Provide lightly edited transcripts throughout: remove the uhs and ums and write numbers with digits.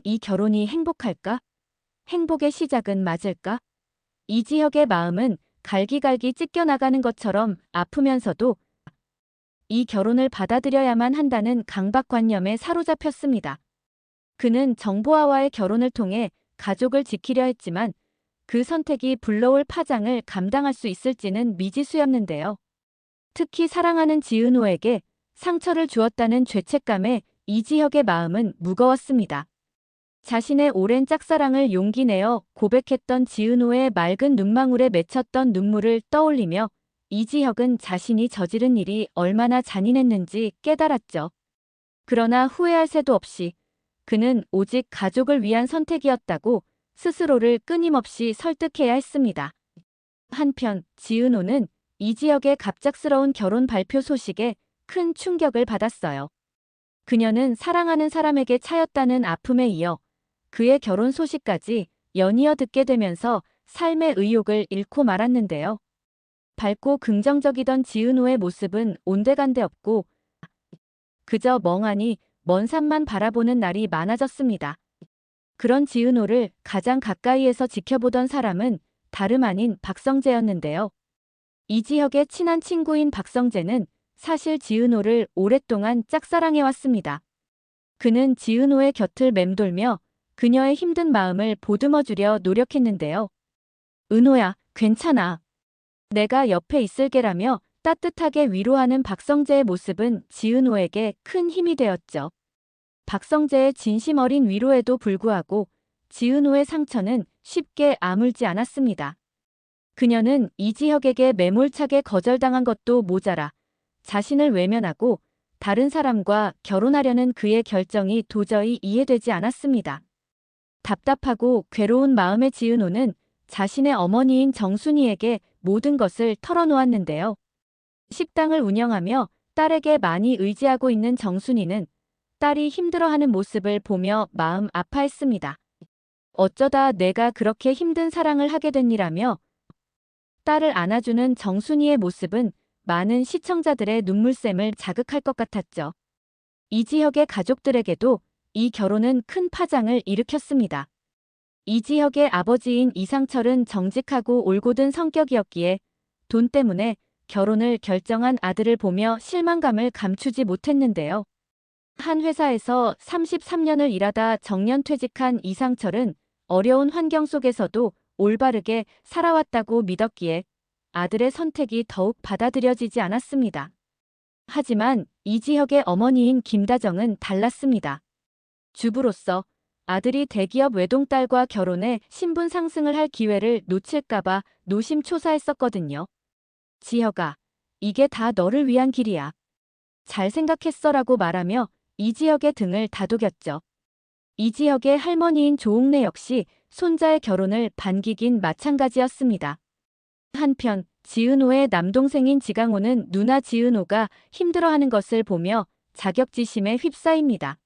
이 결혼이 행복할까? 행복의 시작은 맞을까? 이지혁의 마음은 갈기갈기 찢겨나가는 것처럼 아프면서도 이 결혼을 받아들여야만 한다는 강박관념에 사로잡혔습니다. 그는 정보아와의 결혼을 통해 가족을 지키려 했지만 그 선택이 불러올 파장을 감당할 수 있을지는 미지수였는데요. 특히 사랑하는 지은호에게 상처를 주었다는 죄책감에 이지혁의 마음은 무거웠습니다. 자신의 오랜 짝사랑을 용기 내어 고백했던 지은호의 맑은 눈망울에 맺혔던 눈물을 떠올리며 이지혁은 자신이 저지른 일이 얼마나 잔인했는지 깨달았죠. 그러나 후회할 새도 없이 그는 오직 가족을 위한 선택이었다고 스스로를 끊임없이 설득해야 했습니다. 한편 지은호는 이지혁의 갑작스러운 결혼 발표 소식에 큰 충격을 받았어요. 그녀는 사랑하는 사람에게 차였다는 아픔에 이어 그의 결혼 소식까지 연이어 듣게 되면서 삶의 의욕을 잃고 말았는데요. 밝고 긍정적이던 지은호의 모습은 온데간데 없고 그저 멍하니 먼 산만 바라보는 날이 많아졌습니다. 그런 지은호를 가장 가까이에서 지켜보던 사람은 다름 아닌 박성재였는데요. 이지혁의 친한 친구인 박성재는 사실 지은호를 오랫동안 짝사랑해왔습니다. 그는 지은호의 곁을 맴돌며 그녀의 힘든 마음을 보듬어주려 노력했는데요. 은호야, 괜찮아. 내가 옆에 있을게라며 따뜻하게 위로하는 박성재의 모습은 지은호에게 큰 힘이 되었죠. 박성재의 진심 어린 위로에도 불구하고 지은호의 상처는 쉽게 아물지 않았습니다. 그녀는 이지혁에게 매몰차게 거절당한 것도 모자라 자신을 외면하고 다른 사람과 결혼하려는 그의 결정이 도저히 이해되지 않았습니다. 답답하고 괴로운 마음의 지은호는 자신의 어머니인 정순이에게 모든 것을 털어놓았는데요. 식당을 운영하며 딸에게 많이 의지하고 있는 정순이는 딸이 힘들어하는 모습을 보며 마음 아파했습니다. 어쩌다 내가 그렇게 힘든 사랑을 하게 됐니라며 딸을 안아주는 정순이의 모습은 많은 시청자들의 눈물샘을 자극할 것 같았죠. 이지혁의 가족들에게도 이 결혼은 큰 파장을 일으켰습니다. 이지혁의 아버지인 이상철은 정직하고 올곧은 성격이었기에 돈 때문에 결혼을 결정한 아들을 보며 실망감을 감추지 못했는데요. 한 회사에서 33년을 일하다 정년퇴직한 이상철은 어려운 환경 속에서도 올바르게 살아왔다고 믿었기에 아들의 선택이 더욱 받아들여지지 않았습니다. 하지만 이지혁의 어머니인 김다정은 달랐습니다. 주부로서 아들이 대기업 외동딸과 결혼해 신분 상승을 할 기회를 놓칠까봐 노심초사했었거든요. 지혁아, 이게 다 너를 위한 길이야. 잘 생각했어라고 말하며 이지혁의 등을 다독였죠. 이지혁의 할머니인 조옥래 역시 손자의 결혼을 반기긴 마찬가지였습니다. 한편 지은호의 남동생인 지강호는 누나 지은호가 힘들어하는 것을 보며 자격지심에 휩싸입니다.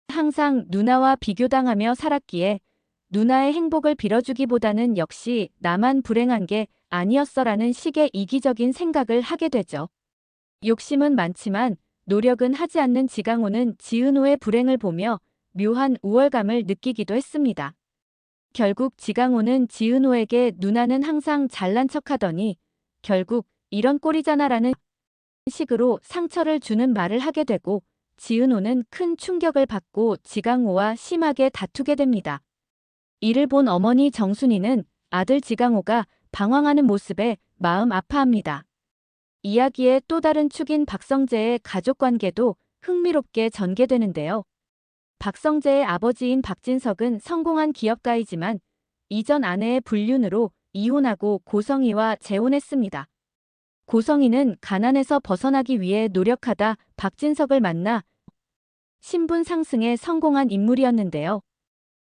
항상 누나와 비교당하며 살았기에 누나의 행복을 빌어주기보다는 역시 나만 불행한 게 아니었어라는 식의 이기적인 생각을 하게 되죠. 욕심은 많지만 노력은 하지 않는 지강호는 지은호의 불행을 보며 묘한 우월감을 느끼기도 했습니다. 결국 지강호는 지은호에게 누나는 항상 잘난 척하더니 결국 이런 꼴이잖아라는 식으로 상처를 주는 말을 하게 되고 지은호는 큰 충격을 받고 지강호와 심하게 다투게 됩니다. 이를 본 어머니 정순이는 아들 지강호가 방황하는 모습에 마음 아파합니다. 이야기의 또 다른 축인 박성재의 가족관계도 흥미롭게 전개되는데요. 박성재의 아버지인 박진석은 성공한 기업가이지만 이전 아내의 불륜으로 이혼하고 고성희와 재혼했습니다. 고성희는 가난에서 벗어나기 위해 노력하다 박진석을 만나 신분 상승에 성공한 인물이었는데요.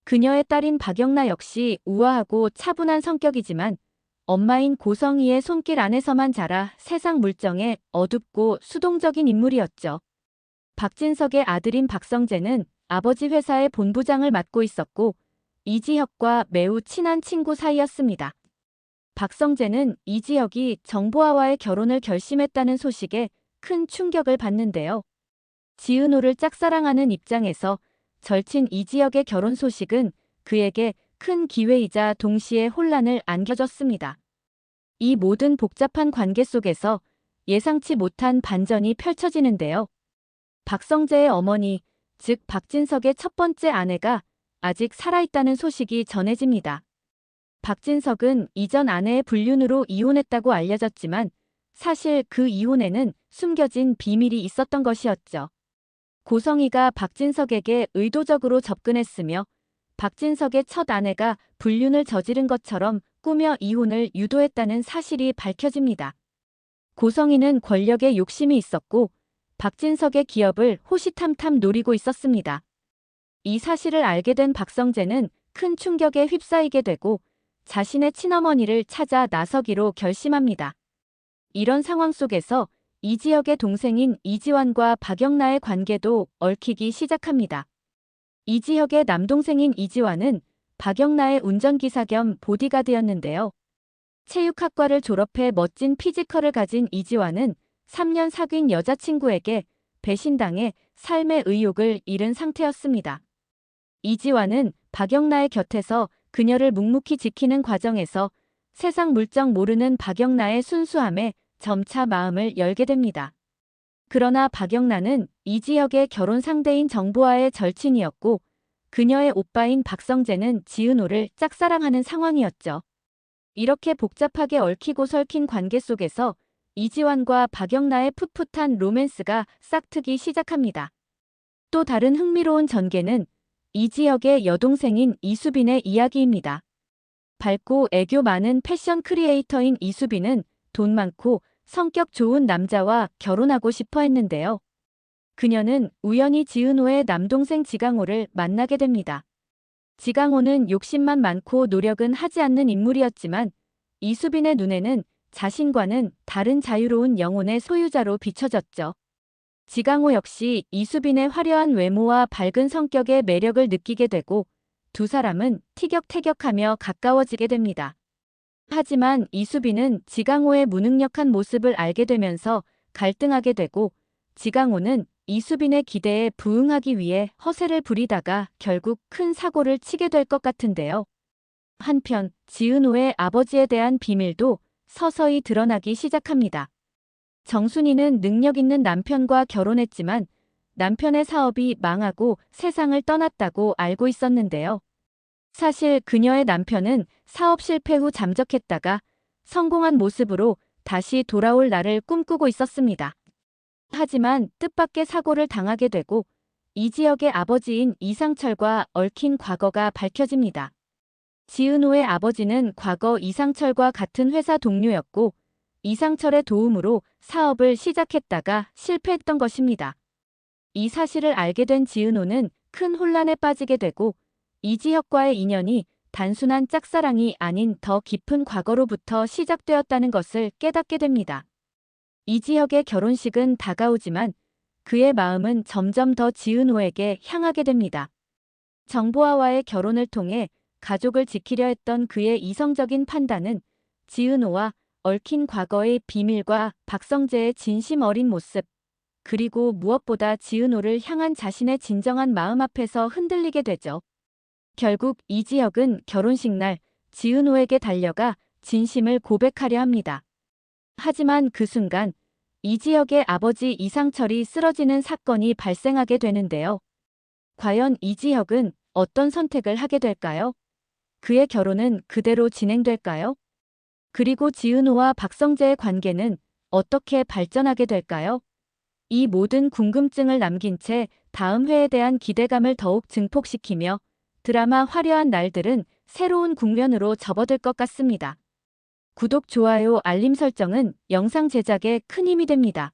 그녀의 딸인 박영나 역시 우아하고 차분한 성격이지만 엄마인 고성희의 손길 안에서만 자라 세상 물정에 어둡고 수동적인 인물이었죠. 박진석의 아들인 박성재는 아버지 회사의 본부장을 맡고 있었고 이지혁과 매우 친한 친구 사이였습니다. 박성재는 이지혁이 정보아와의 결혼을 결심했다는 소식에 큰 충격을 받는데요. 지은호를 짝사랑하는 입장에서 절친 이지혁의 결혼 소식은 그에게 큰 기회이자 동시에 혼란을 안겨줬습니다. 이 모든 복잡한 관계 속에서 예상치 못한 반전이 펼쳐지는데요. 박성재의 어머니, 즉 박진석의 첫 번째 아내가 아직 살아있다는 소식이 전해집니다. 박진석은 이전 아내의 불륜으로 이혼했다고 알려졌지만 사실 그 이혼에는 숨겨진 비밀이 있었던 것이었죠. 고성희가 박진석에게 의도적으로 접근했으며 박진석의 첫 아내가 불륜을 저지른 것처럼 꾸며 이혼을 유도했다는 사실이 밝혀집니다. 고성희는 권력에 욕심이 있었고 박진석의 기업을 호시탐탐 노리고 있었습니다. 이 사실을 알게 된 박성재는 큰 충격에 휩싸이게 되고 자신의 친어머니를 찾아 나서기로 결심합니다. 이런 상황 속에서 이지혁의 동생인 이지환과 박영나의 관계도 얽히기 시작합니다. 이지혁의 남동생인 이지환은 박영나의 운전기사 겸 보디가드였는데요. 체육학과를 졸업해 멋진 피지컬을 가진 이지환은 3년 사귄 여자친구에게 배신당해 삶의 의욕을 잃은 상태였습니다. 이지환은 박영나의 곁에서 그녀를 묵묵히 지키는 과정에서 세상 물정 모르는 박영나의 순수함에 점차 마음을 열게 됩니다. 그러나 박영나는 이지혁의 결혼 상대인 정보아의 절친이었고 그녀의 오빠인 박성재는 지은호를 짝사랑하는 상황이었죠. 이렇게 복잡하게 얽히고 설킨 관계 속에서 이지환과 박영나의 풋풋한 로맨스가 싹트기 시작합니다. 또 다른 흥미로운 전개는 이지혁의 여동생인 이수빈의 이야기입니다. 밝고 애교 많은 패션 크리에이터인 이수빈은 돈 많고 성격 좋은 남자와 결혼하고 싶어 했는데요. 그녀는 우연히 지은호의 남동생 지강호를 만나게 됩니다. 지강호는 욕심만 많고 노력은 하지 않는 인물이었지만 이수빈의 눈에는 자신과는 다른 자유로운 영혼의 소유자로 비춰졌죠. 지강호 역시 이수빈의 화려한 외모와 밝은 성격의 매력을 느끼게 되고 두 사람은 티격태격하며 가까워지게 됩니다. 하지만 이수빈은 지강호의 무능력한 모습을 알게 되면서 갈등하게 되고 지강호는 이수빈의 기대에 부응하기 위해 허세를 부리다가 결국 큰 사고를 치게 될 것 같은데요. 한편 지은호의 아버지에 대한 비밀도 서서히 드러나기 시작합니다. 정순이는 능력 있는 남편과 결혼했지만 남편의 사업이 망하고 세상을 떠났다고 알고 있었는데요. 사실 그녀의 남편은 사업 실패 후 잠적했다가 성공한 모습으로 다시 돌아올 날을 꿈꾸고 있었습니다. 하지만 뜻밖의 사고를 당하게 되고 이지혁의 아버지인 이상철과 얽힌 과거가 밝혀집니다. 지은호의 아버지는 과거 이상철과 같은 회사 동료였고 이상철의 도움으로 사업을 시작했다가 실패했던 것입니다. 이 사실을 알게 된 지은호는 큰 혼란에 빠지게 되고 이지혁과의 인연이 단순한 짝사랑이 아닌 더 깊은 과거로부터 시작되었다는 것을 깨닫게 됩니다. 이지혁의 결혼식은 다가오지만 그의 마음은 점점 더 지은호에게 향하게 됩니다. 정보아와의 결혼을 통해 가족을 지키려 했던 그의 이성적인 판단은 지은호와 얽힌 과거의 비밀과 박성재의 진심 어린 모습, 그리고 무엇보다 지은호를 향한 자신의 진정한 마음 앞에서 흔들리게 되죠. 결국 이지혁은 결혼식 날 지은호에게 달려가 진심을 고백하려 합니다. 하지만 그 순간 이지혁의 아버지 이상철이 쓰러지는 사건이 발생하게 되는데요. 과연 이지혁은 어떤 선택을 하게 될까요? 그의 결혼은 그대로 진행될까요? 그리고 지은호와 박성재의 관계는 어떻게 발전하게 될까요? 이 모든 궁금증을 남긴 채 다음 회에 대한 기대감을 더욱 증폭시키며 드라마 화려한 날들은 새로운 국면으로 접어들 것 같습니다. 구독, 좋아요, 알림 설정은 영상 제작에 큰 힘이 됩니다.